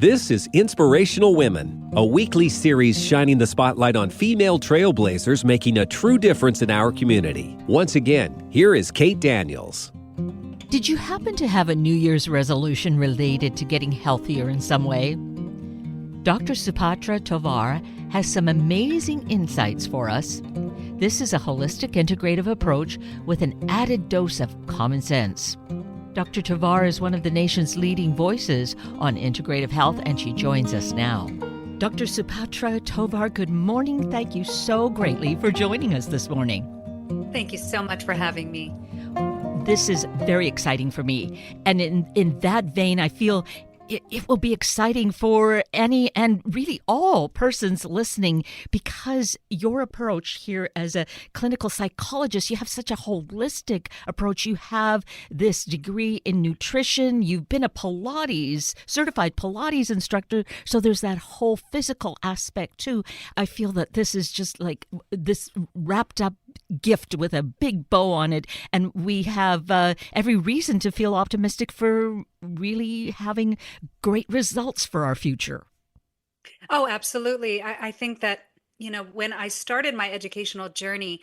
This is Inspirational Women, a weekly series shining the spotlight on female trailblazers making a true difference in our community. Once again, here is Kate Daniels. Did you happen to have a New Year's resolution related to getting healthier in some way? Dr. Supatra Tovar has some amazing insights for us. This is a holistic integrative approach with an added dose of common sense. Dr. Tovar is one of the nation's leading voices on integrative health, and she joins us now. Dr. Supatra Tovar, good morning. Thank you so greatly for joining us this morning. Thank you so much for having me. This is very exciting for me. And in that vein, I feel it will be exciting for any and really all persons listening, because your approach here as a clinical psychologist, you have such a holistic approach. You have this degree in nutrition. You've been a certified Pilates instructor. So there's that whole physical aspect too. I feel that this is just like this wrapped up gift with a big bow on it. And we have every reason to feel optimistic for really having great results for our future. Oh, absolutely. I think that, when I started my educational journey,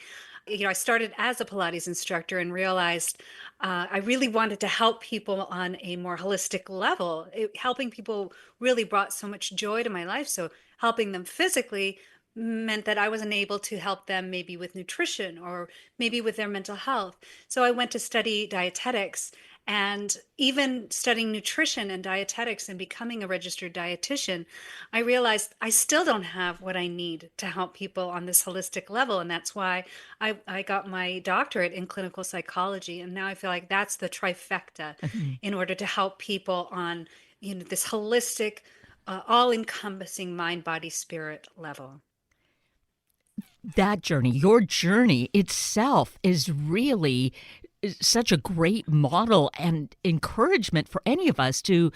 I started as a Pilates instructor and realized I really wanted to help people on a more holistic level. Helping people really brought so much joy to my life. So helping them physically meant that I wasn't able to help them maybe with nutrition or maybe with their mental health. So I went to study dietetics, and even studying nutrition and dietetics and becoming a registered dietitian, I realized I still don't have what I need to help people on this holistic level. And that's why I got my doctorate in clinical psychology. And now I feel like that's the trifecta in order to help people on, this holistic, all-encompassing mind, body, spirit level. That journey, your journey itself, is really such a great model and encouragement for any of us to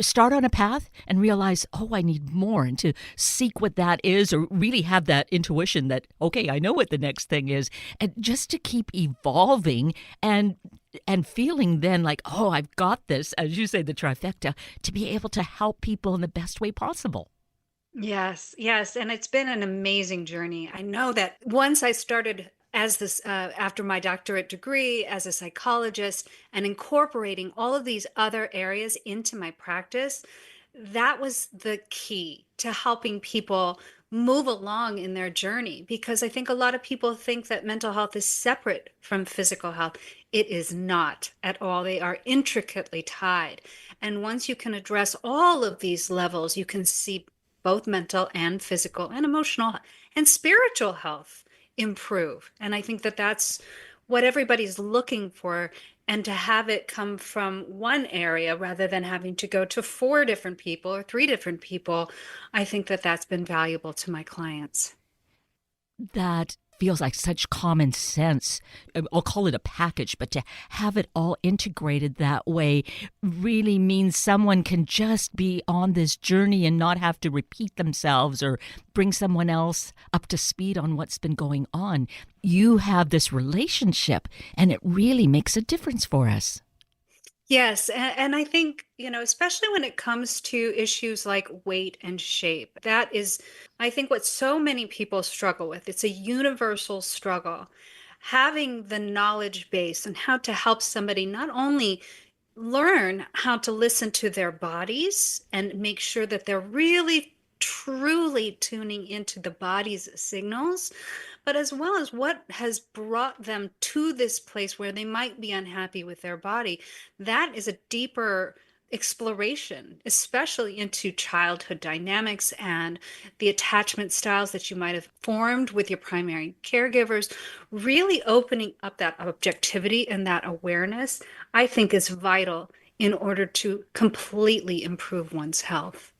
start on a path and realize, I need more, and to seek what that is, or really have that intuition that, okay, I know what the next thing is, and just to keep evolving and feeling then like, I've got this, as you say, the trifecta, to be able to help people in the best way possible. Yes, yes. And it's been an amazing journey. I know that once I started as this, after my doctorate degree as a psychologist, and incorporating all of these other areas into my practice, that was the key to helping people move along in their journey. Because I think a lot of people think that mental health is separate from physical health. It is not at all. They are intricately tied. And once you can address all of these levels, you can see both mental and physical and emotional and spiritual health improve. And I think that that's what everybody's looking for. And to have it come from one area rather than having to go to 4 different people or 3 different people, I think that that's been valuable to my clients. That feels like such common sense. I'll call it a package, but to have it all integrated that way really means someone can just be on this journey and not have to repeat themselves or bring someone else up to speed on what's been going on. You have this relationship, and it really makes a difference for us. Yes. And I think, especially when it comes to issues like weight and shape, that is, I think, what so many people struggle with. It's a universal struggle. Having the knowledge base and how to help somebody not only learn how to listen to their bodies and make sure that they're really truly tuning into the body's signals, but as well as what has brought them to this place where they might be unhappy with their body. That is a deeper exploration, especially into childhood dynamics and the attachment styles that you might have formed with your primary caregivers. Really opening up that objectivity and that awareness, I think, is vital in order to completely improve one's health.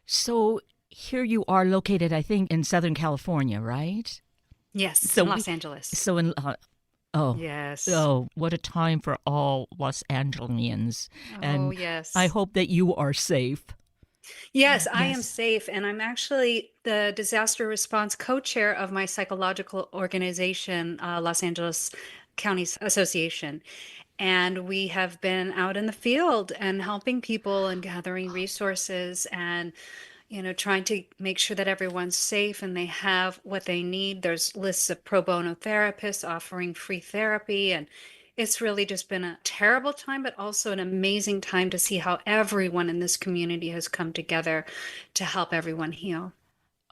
So here you are located, I think, in Southern California, right? Yes, So in Los Angeles. So in Yes. what a time for all Los Angelians. And yes. I hope that you are safe. Yes, I am Yes. safe. And I'm actually the disaster response co-chair of my psychological organization, Los Angeles County Association. And we have been out in the field and helping people and gathering resources and, trying to make sure that everyone's safe and they have what they need. There's lists of pro bono therapists offering free therapy. And it's really just been a terrible time, but also an amazing time to see how everyone in this community has come together to help everyone heal.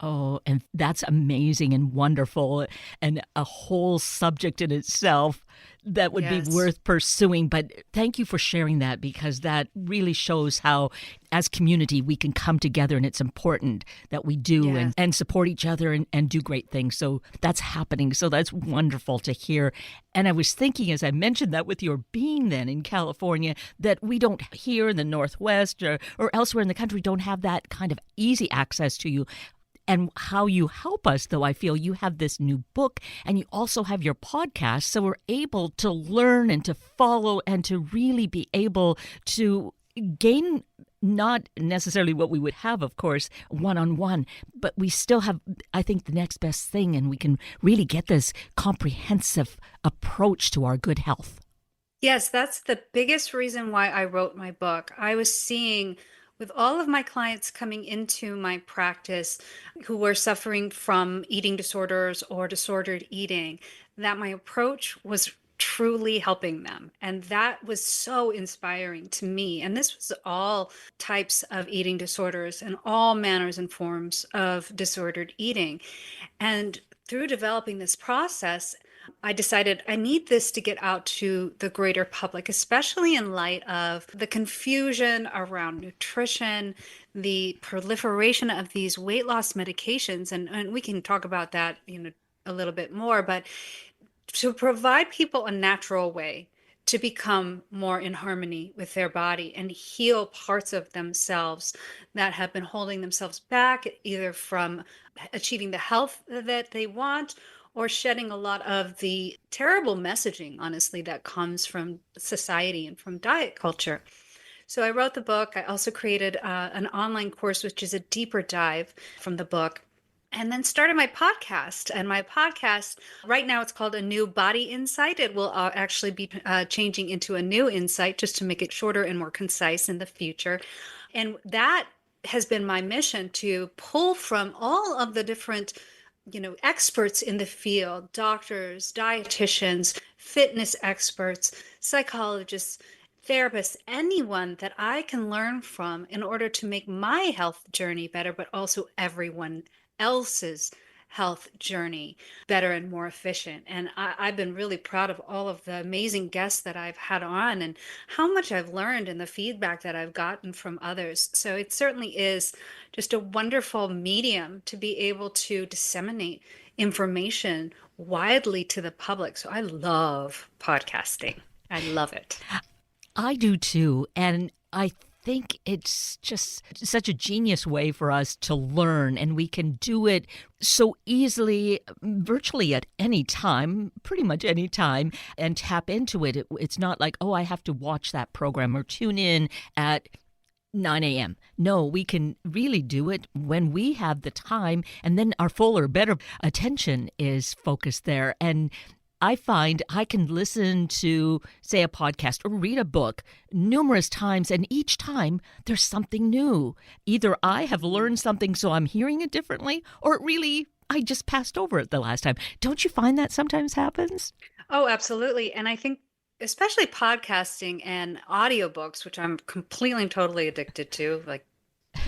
Oh, and that's amazing and wonderful, and a whole subject in itself that would be Yes. worth pursuing. But thank you for sharing that, because that really shows how, as community, we can come together, and it's important that we do Yes. and support each other and do great things. So that's happening. So that's wonderful to hear. And I was thinking, as I mentioned that with your being then in California, that we don't here in the Northwest or elsewhere in the country don't have that kind of easy access to you. And how you help us, though, I feel you have this new book and you also have your podcast. So we're able to learn and to follow and to really be able to gain not necessarily what we would have, of course, one-on-one, but we still have, I think, the next best thing. And we can really get this comprehensive approach to our good health. Yes, that's the biggest reason why I wrote my book. I was seeing with all of my clients coming into my practice who were suffering from eating disorders or disordered eating, that my approach was truly helping them. And that was so inspiring to me. And this was all types of eating disorders and all manners and forms of disordered eating. And through developing this process, I decided I need this to get out to the greater public, especially in light of the confusion around nutrition, the proliferation of these weight loss medications. And we can talk about that, a little bit more, but to provide people a natural way to become more in harmony with their body and heal parts of themselves that have been holding themselves back, either from achieving the health that they want or shedding a lot of the terrible messaging, honestly, that comes from society and from diet culture. So I wrote the book. I also created an online course, which is a deeper dive from the book. And then started my podcast. And my podcast, right now, it's called A New Body Insight. It will actually be changing into a new insight just to make it shorter and more concise in the future. And that has been my mission, to pull from all of the different experts in the field, doctors, dietitians, fitness experts, psychologists, therapists, anyone that I can learn from in order to make my health journey better, but also everyone else's health journey better and more efficient. And I've been really proud of all of the amazing guests that I've had on and how much I've learned and the feedback that I've gotten from others. So it certainly is just a wonderful medium to be able to disseminate information widely to the public. So I love podcasting. I love it. I do too. And I think it's just such a genius way for us to learn, and we can do it so easily, virtually at any time, pretty much any time, and tap into it. It's not like, oh, I have to watch that program or tune in at 9 a.m. No, we can really do it when we have the time, and then our full or better attention is focused there. And I find I can listen to, say, a podcast or read a book numerous times, and each time there's something new. Either I have learned something so I'm hearing it differently, or really I just passed over it the last time. Don't you find that sometimes happens? Oh, absolutely. And I think especially podcasting and audiobooks, which I'm completely and totally addicted to, like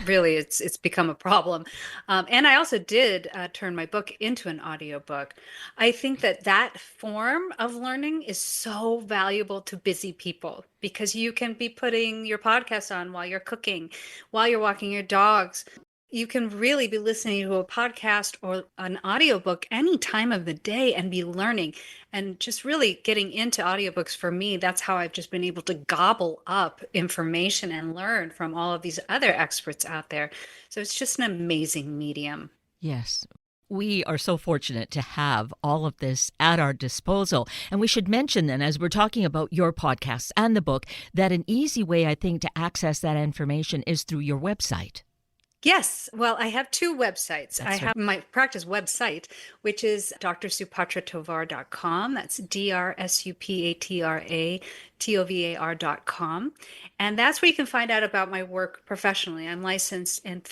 really it's become a problem. And I also did turn my book into an audiobook. I think that form of learning is so valuable to busy people because you can be putting your podcast on while you're cooking, while you're walking your dogs. You can really be listening to a podcast or an audiobook any time of the day and be learning. And just really getting into audiobooks for me, that's how I've just been able to gobble up information and learn from all of these other experts out there. So it's just an amazing medium. Yes. We are so fortunate to have all of this at our disposal. And we should mention then, as we're talking about your podcasts and the book, that an easy way, I think, to access that information is through your website. Yes. Well, I have two websites. That's I have my practice website, which is drsupatratovar.com. That's DRSUPATRA tovar.com. And that's where you can find out about my work professionally. I'm licensed in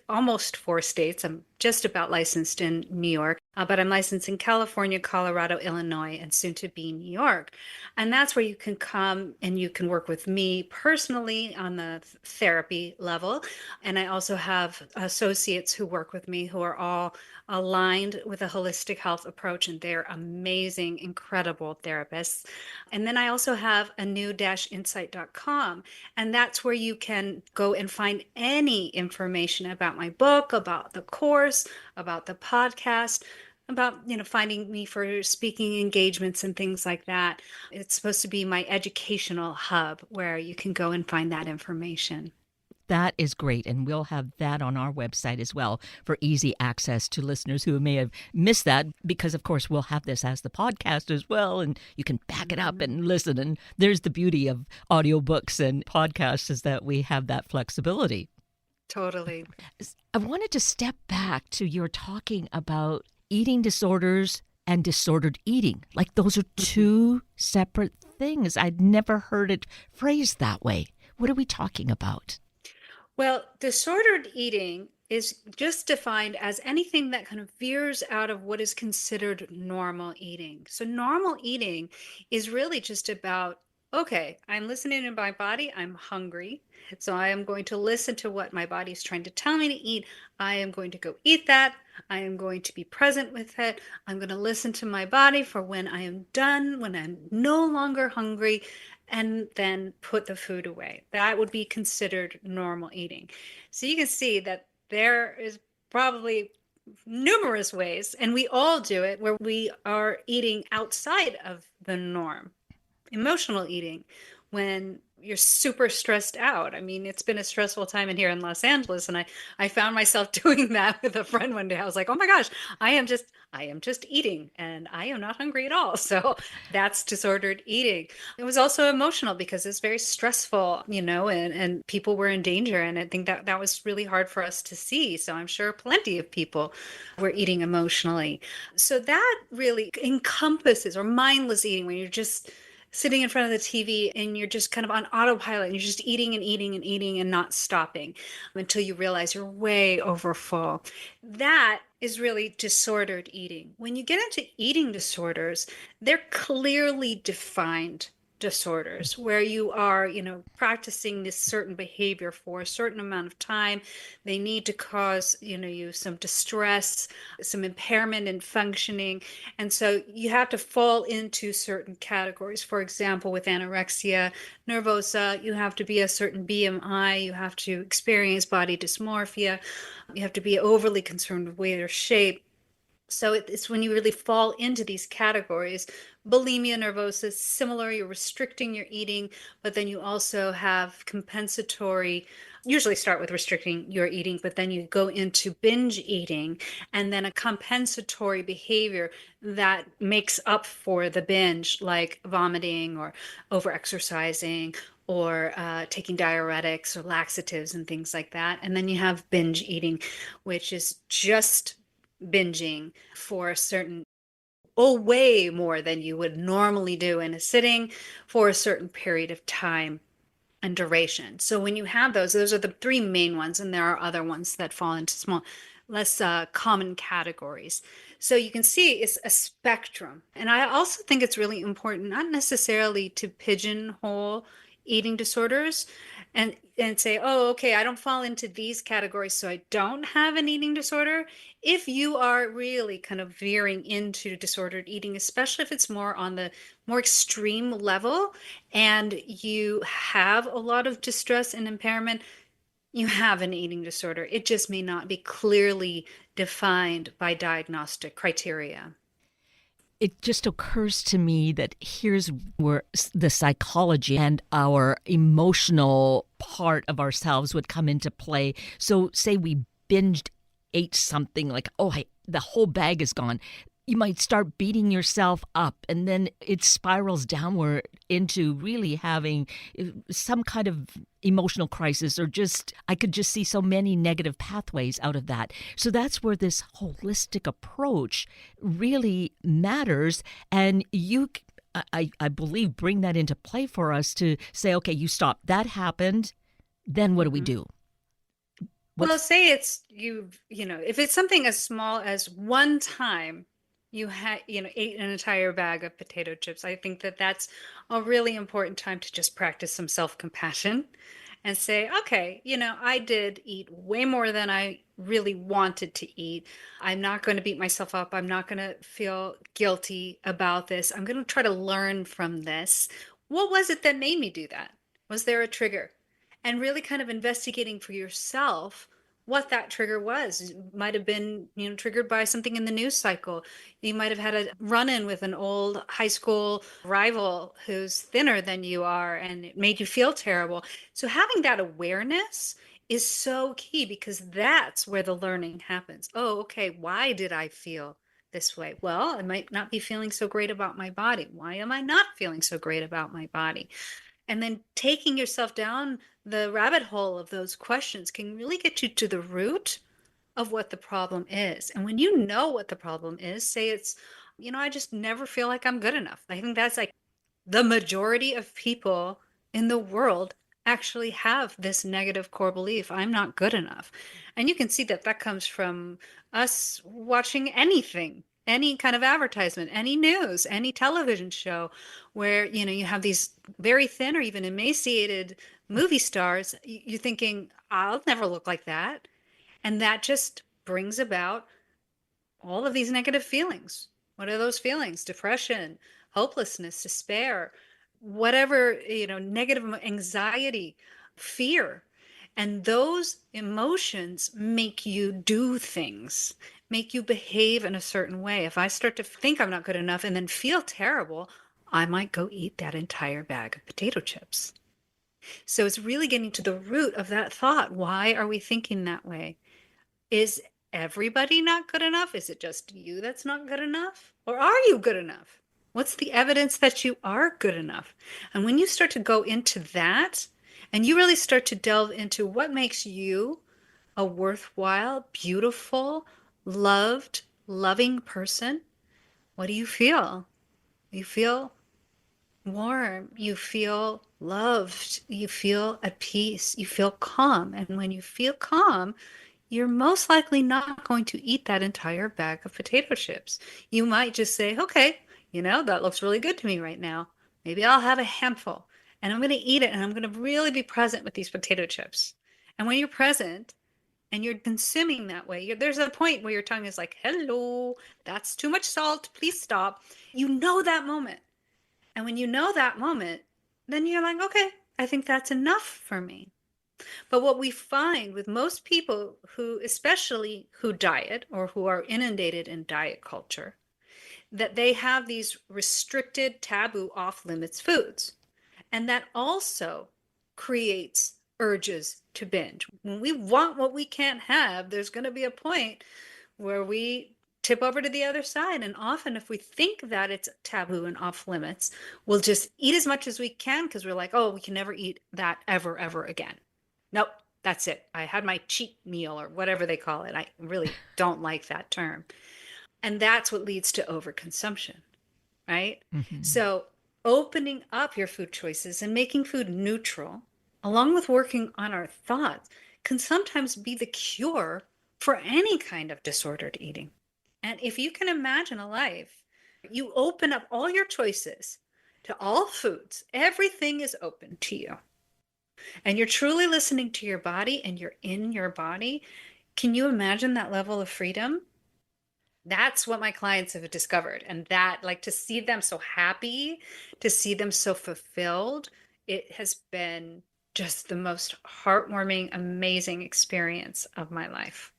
almost four states. I'm just about licensed in New York, but I'm licensed in California, Colorado, Illinois, and soon to be New York. And that's where you can come and you can work with me personally on the therapy level. And I also have associates who work with me who are all aligned with a holistic health approach, and they're amazing, incredible therapists. And then I also have a new-insight.com, and that's where you can go and find any information about my book, about the course, about the podcast, about finding me for speaking engagements and things like that. It's supposed to be my educational hub where you can go and find that information. That is great, and we'll have that on our website as well for easy access to listeners who may have missed that, because, of course, we'll have this as the podcast as well, and you can back it up and listen. And there's the beauty of audiobooks and podcasts, is that we have that flexibility. Totally. I wanted to step back to your talking about eating disorders and disordered eating. Like those are two separate things. I'd never heard it phrased that way. What are we talking about? Well, disordered eating is just defined as anything that kind of veers out of what is considered normal eating. So normal eating is really just about, okay, I'm listening to my body, I'm hungry. So I am going to listen to what my body is trying to tell me to eat. I am going to go eat that. I am going to be present with it. I'm going to listen to my body for when I am done, when I'm no longer hungry, and then put the food away. That would be considered normal eating. So you can see that there is probably numerous ways, and we all do it, where we are eating outside of the norm. Emotional eating, when you're super stressed out. I mean, it's been a stressful time in here in Los Angeles, and I found myself doing that with a friend one day. I was like, oh my gosh, I am just eating, and I am not hungry at all. So that's disordered eating. It was also emotional because it's very stressful, and people were in danger. And I think that was really hard for us to see. So I'm sure plenty of people were eating emotionally. So that really encompasses, or mindless eating, when you're just sitting in front of the TV and you're just kind of on autopilot and you're just eating and eating and eating and not stopping until you realize you're way over full. That is really disordered eating. When you get into eating disorders, they're clearly defined disorders where you are, practicing this certain behavior for a certain amount of time. They need to cause, you some distress, some impairment in functioning. And so you have to fall into certain categories. For example, with anorexia nervosa, you have to be a certain BMI, you have to experience body dysmorphia, you have to be overly concerned with weight or shape. So it's when you really fall into these categories. Bulimia nervosa, similar, you're restricting your eating, but then you also have compensatory, usually start with restricting your eating, but then you go into binge eating, and then a compensatory behavior that makes up for the binge, like vomiting or overexercising or taking diuretics or laxatives and things like that. And then you have binge eating, which is just binging for a certain, way more than you would normally do in a sitting for a certain period of time and duration. So when you have those are the three main ones, and there are other ones that fall into less common categories. So you can see it's a spectrum. And I also think it's really important not necessarily to pigeonhole eating disorders and say, oh, okay, I don't fall into these categories, so I don't have an eating disorder. If you are really kind of veering into disordered eating, especially if it's more on the more extreme level and you have a lot of distress and impairment, you have an eating disorder. It just may not be clearly defined by diagnostic criteria. It just occurs to me that here's where the psychology and our emotional part of ourselves would come into play. So say we ate something like, the whole bag is gone. You might start beating yourself up, and then it spirals downward into really having some kind of emotional crisis, or I could just see so many negative pathways out of that. So that's where this holistic approach really matters. And I believe, bring that into play for us to say, okay, you stop. That happened. Then what do we Mhm. do? Well, What's say it's if it's something as small as one time ate an entire bag of potato chips, I think that that's a really important time to just practice some self-compassion and say, okay, I did eat way more than I really wanted to eat. I'm not going to beat myself up. I'm not going to feel guilty about this. I'm going to try to learn from this. What was it that made me do that? Was there a trigger? And really kind of investigating for yourself what that trigger was. It might have been, triggered by something in the news cycle. You might have had a run-in with an old high school rival who's thinner than you are, and it made you feel terrible. So having that awareness is so key because that's where the learning happens. Oh, okay, why did I feel this way? Well, I might not be feeling so great about my body. Why am I not feeling so great about my body? And then taking yourself down the rabbit hole of those questions can really get you to the root of what the problem is. And when you know what the problem is, say it's, I just never feel like I'm good enough. I think that's like the majority of people in the world actually have this negative core belief, I'm not good enough. And you can see that that comes from us watching anything, any kind of advertisement, any news, any television show where, you have these very thin or even emaciated movie stars. You're thinking, I'll never look like that. And that just brings about all of these negative feelings. What are those feelings? Depression, hopelessness, despair, whatever, negative anxiety, fear. And those emotions make you do things, make you behave in a certain way. If I start to think I'm not good enough and then feel terrible, I might go eat that entire bag of potato chips. So it's really getting to the root of that thought. Why are we thinking that way? Is everybody not good enough? Is it just you that's not good enough? Or are you good enough? What's the evidence that you are good enough? And when you start to go into that, and you really start to delve into what makes you a worthwhile, beautiful, loved, loving person, what do you feel? You feel warm, you feel loved, you feel at peace, you feel calm. And when you feel calm, you're most likely not going to eat that entire bag of potato chips. You might just say, okay, that looks really good to me right now. Maybe I'll have a handful and I'm going to eat it and I'm going to really be present with these potato chips. And when you're present and you're consuming that way, there's a point where your tongue is like, hello, that's too much salt. Please stop. You know that moment. And when you know that moment, then you're like, okay, I think that's enough for me. But what we find with most people who, especially who diet or who are inundated in diet culture, that they have these restricted, taboo, off limits foods. And that also creates urges to binge. When we want what we can't have, there's going to be a point where we tip over to the other side. And often, if we think that it's taboo and off limits, we'll just eat as much as we can because we're like, oh, we can never eat that ever, ever again. Nope, that's it. I had my cheat meal or whatever they call it. I really don't like that term. And that's what leads to overconsumption, right? Mhm. So opening up your food choices and making food neutral, along with working on our thoughts, can sometimes be the cure for any kind of disordered eating. And if you can imagine a life, you open up all your choices to all foods, everything is open to you. And you're truly listening to your body and you're in your body. Can you imagine that level of freedom? That's what my clients have discovered. And that, like, to see them so happy, to see them so fulfilled, it has been just the most heartwarming, amazing experience of my life.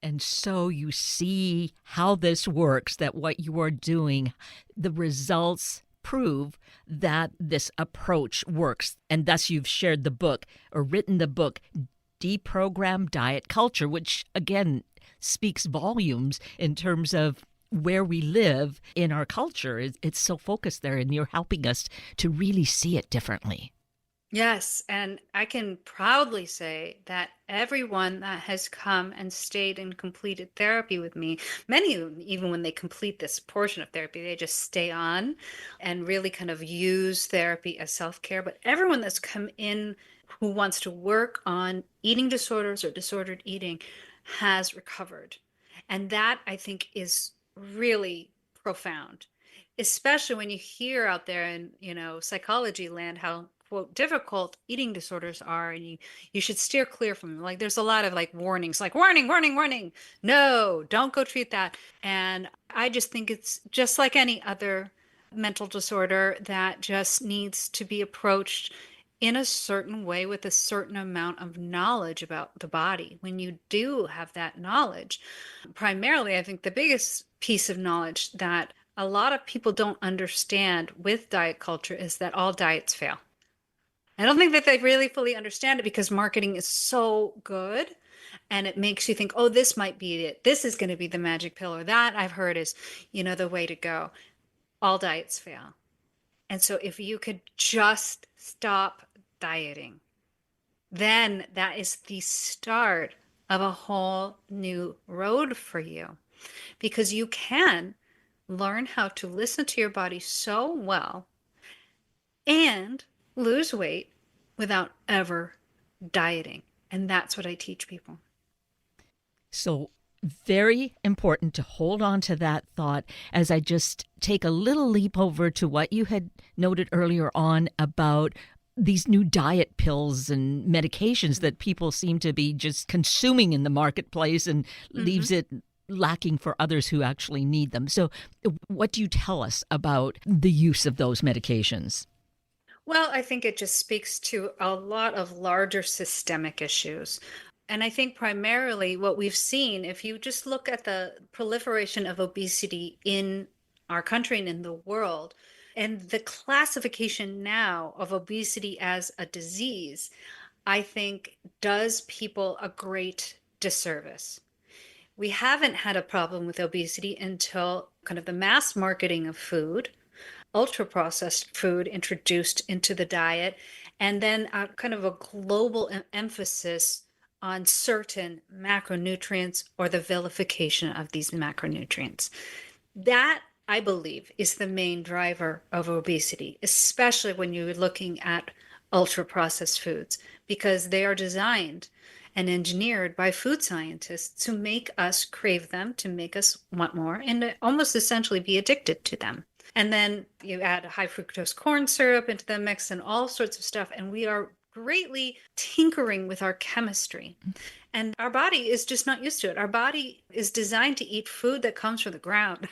And so you see how this works, that what you are doing, the results prove that this approach works. And thus you've shared the book or written the book, Deprogram Diet Culture, which again speaks volumes in terms of where we live in our culture. It's so focused there, and you're helping us to really see it differently. Yes, and I can proudly say that everyone that has come and stayed and completed therapy with me, many of them, even when they complete this portion of therapy, they just stay on and really kind of use therapy as self-care. But everyone that's come in who wants to work on eating disorders or disordered eating has recovered. And that I think is really profound, especially when you hear out there in, psychology land how quote difficult eating disorders are, and you should steer clear from them. Like there's a lot of like warnings, like warning, warning, warning. No, don't go treat that. And I just think it's just like any other mental disorder that just needs to be approached in a certain way with a certain amount of knowledge about the body. When you do have that knowledge, primarily, I think the biggest piece of knowledge that a lot of people don't understand with diet culture is that all diets fail. I don't think that they really fully understand it because marketing is so good and it makes you think, oh, this might be it. This is going to be the magic pill, or that I've heard is, the way to go. All diets fail. And so if you could just stop dieting, then that is the start of a whole new road for you, because you can learn how to listen to your body so well and lose weight without ever dieting. And that's what I teach people. So, very important to hold on to that thought as I just take a little leap over to what you had noted earlier on about these new diet pills and medications that people seem to be just consuming in the marketplace and leaves it lacking for others who actually need them. So, what do you tell us about the use of those medications? Well, I think it just speaks to a lot of larger systemic issues. And I think primarily what we've seen, if you just look at the proliferation of obesity in our country and in the world, and the classification now of obesity as a disease, I think does people a great disservice. We haven't had a problem with obesity until kind of the mass marketing of food, ultra processed food introduced into the diet, and then kind of a global emphasis on certain macronutrients or the vilification of these macronutrients. That, I believe, is the main driver of obesity, especially when you're looking at ultra processed foods, because they are designed and engineered by food scientists to make us crave them, to make us want more, and to almost essentially be addicted to them. And then you add high fructose corn syrup into the mix and all sorts of stuff. And we are greatly tinkering with our chemistry. And our body is just not used to it. Our body is designed to eat food that comes from the ground,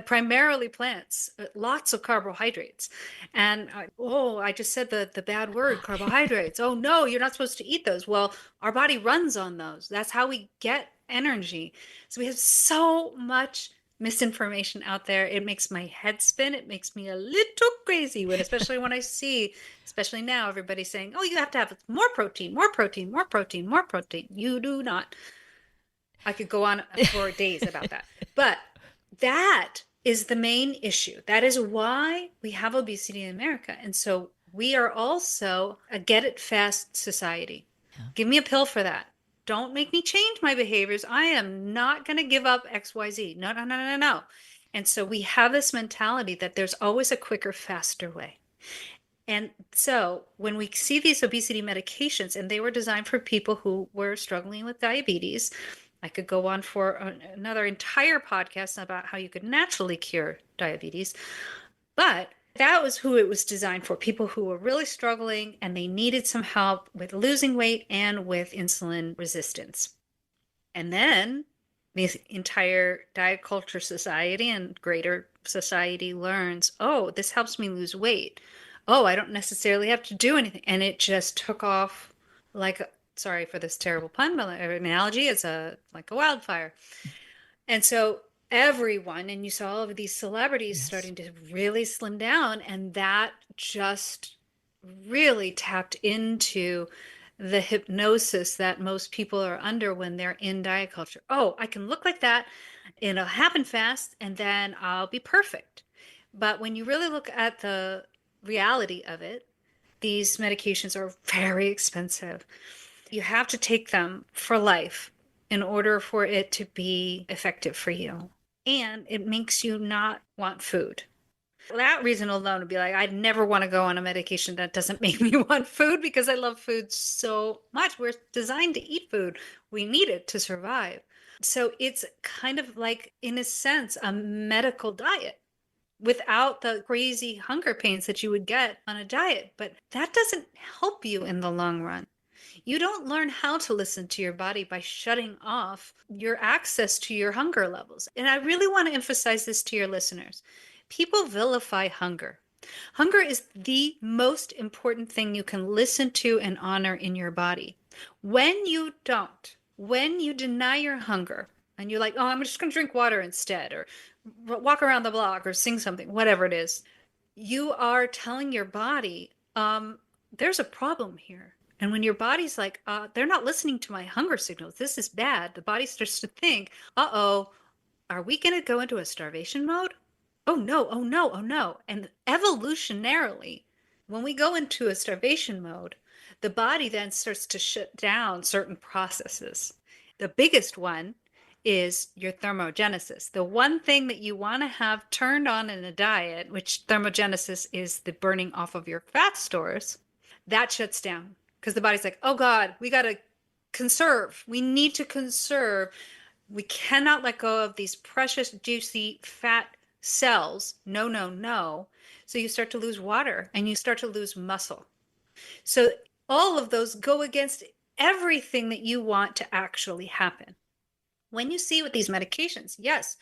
primarily plants, lots of carbohydrates. And I just said the bad word, carbohydrates. Oh, no, you're not supposed to eat those. Well, our body runs on those. That's how we get energy. So we have so much misinformation out there. It makes my head spin. It makes me a little crazy especially when I see, especially now, everybody saying, oh, you have to have more protein, more protein, more protein, more protein. You do not. I could go on for days about that. But that is the main issue. That is why we have obesity in America. And so we are also a get it fast society. Yeah. Give me a pill for that. Don't make me change my behaviors. I am not going to give up XYZ. No, no, no, no, no. And so we have this mentality that there's always a quicker, faster way. And so when we see these obesity medications, and they were designed for people who were struggling with diabetes, I could go on for another entire podcast about how you could naturally cure diabetes. But that was who it was designed for, people who were really struggling and they needed some help with losing weight and with insulin resistance. And then the entire diet culture society and greater society learns, oh, this helps me lose weight. Oh, I don't necessarily have to do anything. And it just took off like, sorry for this terrible pun, but analogy, it's like a wildfire. And so everyone, and you saw all of these celebrities starting to really slim down, and that just really tapped into the hypnosis that most people are under when they're in diet culture. Oh, I can look like that, and it'll happen fast, and then I'll be perfect. But when you really look at the reality of it, these medications are very expensive. You have to take them for life in order for it to be effective for you. And it makes you not want food. That reason alone would be like, I'd never want to go on a medication that doesn't make me want food because I love food so much. We're designed to eat food. We need it to survive. So it's kind of like, in a sense, a medical diet without the crazy hunger pains that you would get on a diet. But that doesn't help you in the long run. You don't learn how to listen to your body by shutting off your access to your hunger levels. And I really want to emphasize this to your listeners. People vilify hunger. Hunger is the most important thing you can listen to and honor in your body. When you don't, when you deny your hunger and you're like, oh, I'm just going to drink water instead, or walk around the block, or sing something, whatever it is, you are telling your body, there's a problem here. And when your body's like, they're not listening to my hunger signals, this is bad, the body starts to think, uh-oh, are we going to go into a starvation mode? Oh no, oh no, oh no. And evolutionarily, when we go into a starvation mode, the body then starts to shut down certain processes. The biggest one is your thermogenesis. The one thing that you want to have turned on in a diet, which thermogenesis is the burning off of your fat stores, that shuts down because the body's like, oh God, we got to conserve. We need to conserve. We cannot let go of these precious, juicy fat cells. No, no, no. So you start to lose water and you start to lose muscle. So all of those go against everything that you want to actually happen. When you see with these medications, yes,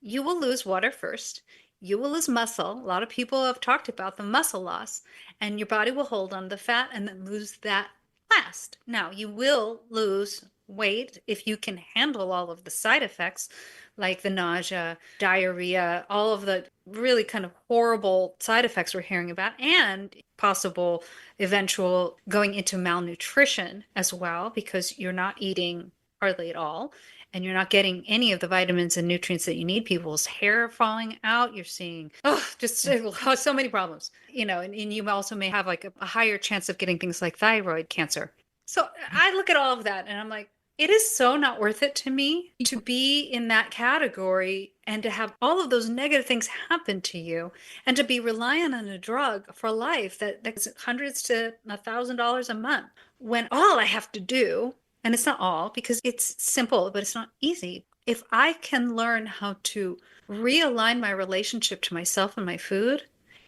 you will lose water first. You will lose muscle. A lot of people have talked about the muscle loss, and your body will hold on to the fat and then lose that last. Now, you will lose weight if you can handle all of the side effects, like the nausea, diarrhea, all of the really kind of horrible side effects we're hearing about, and possible eventual going into malnutrition as well, because you're not eating hardly at all. And you're not getting any of the vitamins and nutrients that you need. People's hair falling out. You're seeing, just so many problems, and you also may have like a higher chance of getting things like thyroid cancer. So I look at all of that and I'm like, it is so not worth it to me to be in that category and to have all of those negative things happen to you and to be reliant on a drug for life that's hundreds to $1,000 a month, when all I have to do, and it's not all because it's simple, but it's not easy. If I can learn how to realign my relationship to myself and my food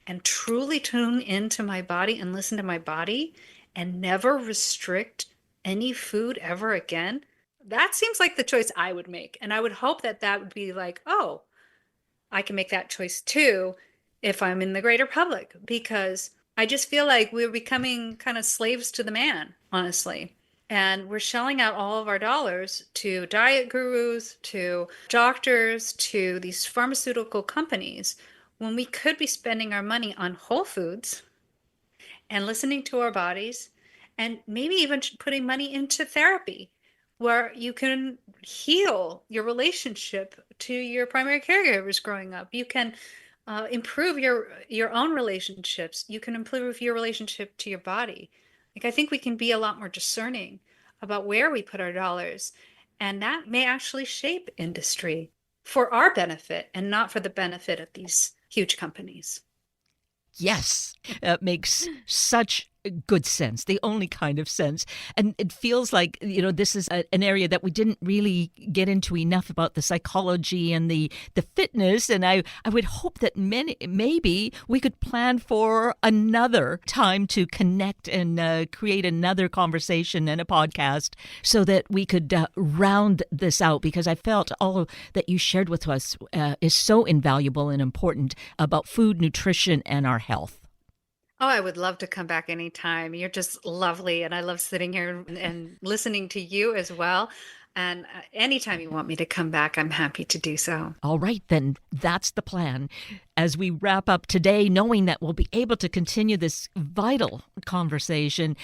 and truly tune into my body and listen to my body and never restrict any food ever again, that seems like the choice I would make. And I would hope that that would be like, oh, I can make that choice too if I'm in the greater public, because I just feel like we're becoming kind of slaves to the man, honestly. And we're shelling out all of our dollars to diet gurus, to doctors, to these pharmaceutical companies, when we could be spending our money on whole foods and listening to our bodies, and maybe even putting money into therapy, where you can heal your relationship to your primary caregivers growing up. You can improve your own relationships. You can improve your relationship to your body. Like, I think we can be a lot more discerning about where we put our dollars, and that may actually shape industry for our benefit and not for the benefit of these huge companies. Yes, it makes such good sense, the only kind of sense. And it feels like, this is an area that we didn't really get into enough about the psychology and the fitness. And I would hope that maybe we could plan for another time to connect and create another conversation and a podcast so that we could round this out, because I felt all that you shared with us is so invaluable and important about food, nutrition, and our health. Oh, I would love to come back anytime. You're just lovely. And I love sitting here and listening to you as well. And anytime you want me to come back, I'm happy to do so. All right, then that's the plan. As we wrap up today, knowing that we'll be able to continue this vital conversation,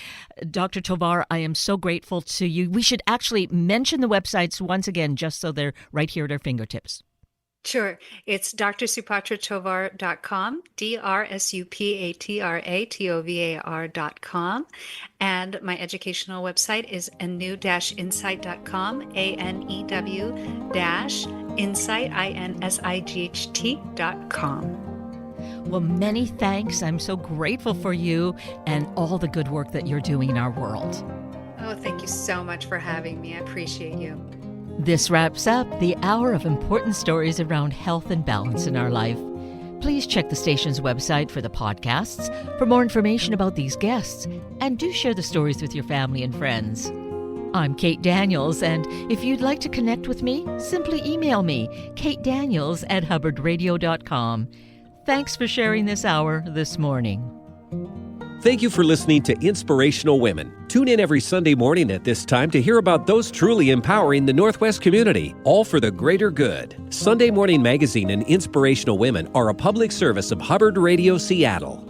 Dr. Tovar, I am so grateful to you. We should actually mention the websites once again, just so they're right here at our fingertips. Sure. It's drsupatratovar.com, DRSUPATRATOVAR.com. And my educational website is anew-insight.com, ANEW-insight, INSIGHT.com. Well, many thanks. I'm so grateful for you and all the good work that you're doing in our world. Oh, thank you so much for having me. I appreciate you. This wraps up the hour of important stories around health and balance in our life. Please check the station's website for the podcasts for more information about these guests, and do share the stories with your family and friends. I'm Kate Daniels, and if you'd like to connect with me, simply email me, katedaniels@hubbardradio.com. Thanks for sharing this hour this morning. Thank you for listening to Inspirational Women. Tune in every Sunday morning at this time to hear about those truly empowering the Northwest community, all for the greater good. Sunday Morning Magazine and Inspirational Women are a public service of Hubbard Radio Seattle.